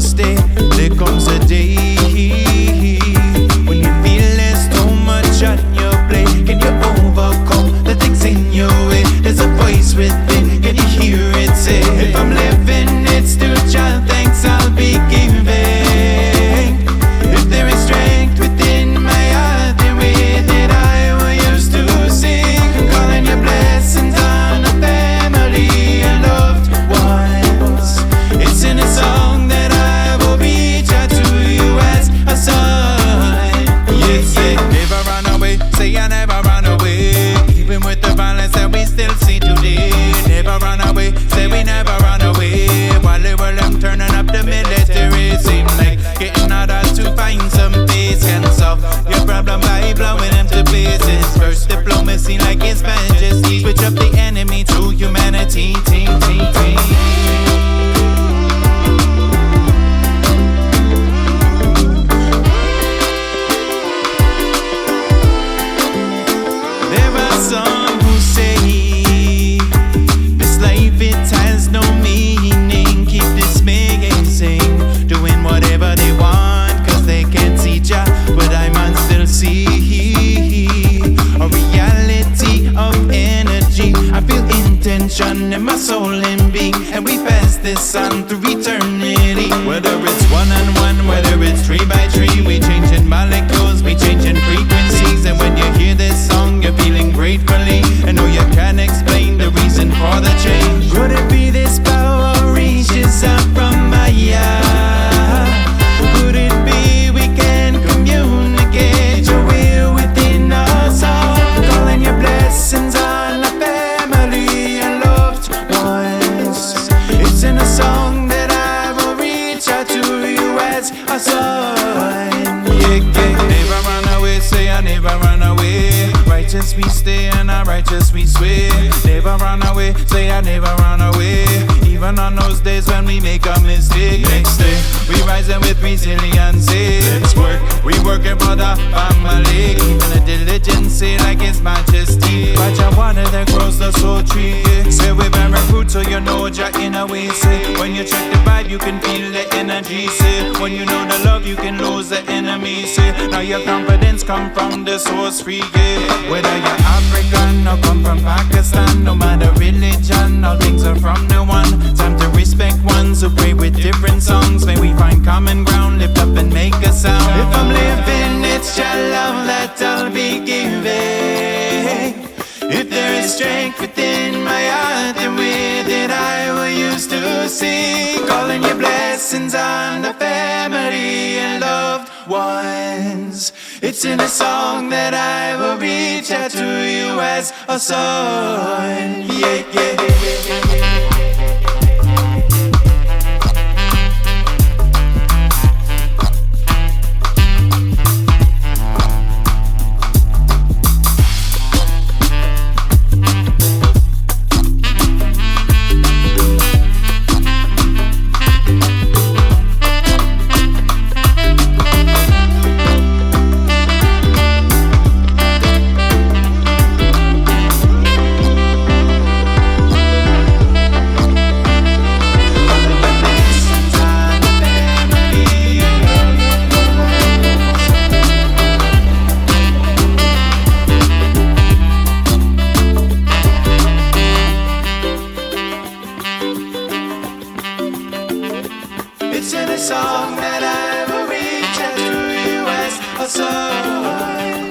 stay. There comes a day when you feel there's too much on your plate. Can you overcome the things in your way? There's a voice within, can you hear it say, if I'm living, it's to child thanks I'll be giving. If there is strength within my heart, the way that I used to sing, calling your blessings on a family and loved ones. It's in a song that I will reach out to you as a son. Yes, yeah. Never run away, say I never run away. Even with the violence that we still see today. Never run away, say we never run away. While they were turning up the military, seem like getting harder to find some peace. Can solve your problem by blowing them to pieces. First diplomacy like His Majesty, switch up the enemy to humanity. There are some who say this life, it has no meaning. Keep dismissing, doing whatever they want, cause they can't see Jah, but I must still see a reality of energy. I feel intention in my soul and being, and we pass this on through eternity. Whether it's one-on-one, whether it's tree-by-tree, we changing molecules, we changing frequencies. And when you hear this song, you're feeling gratefully, and know you can't explain the reason for the change. Could it be this power reaches out from my heart? Could it be we can communicate your will within us all? Calling your blessings on a family and loved ones. It's in a song that I will reach out to you as a son. Yeah, yeah. Never run away, say I never run away. Righteous we stay and our righteous we swear. Never run away, say I never run away. Even on those days when we make a mistake, next day we rising with resilience. Let's work, we working for the family. Keeping a diligence like His Majesty. Watch out, water that grows the soul tree. Say we bear fruit so you know Jah in a way. Say when you check the vibe you can feel the energy. Say when you know the love you can lose the enemy. Say now your confidence come from the source free. Whether you're African or come from Pakistan, no matter religion, all things are from the one. Time to respect ones who pray with different songs. May we find common ground, lift up and make a sound. If I'm living, it's Jah love that I'll be giving. If there is strength within my heart, the way that I will used to sing, calling your blessings on the family and loved ones. It's in a song that I will reach out to you as a son. Yeah, yeah. It's in a song that I will reach out to you as a son.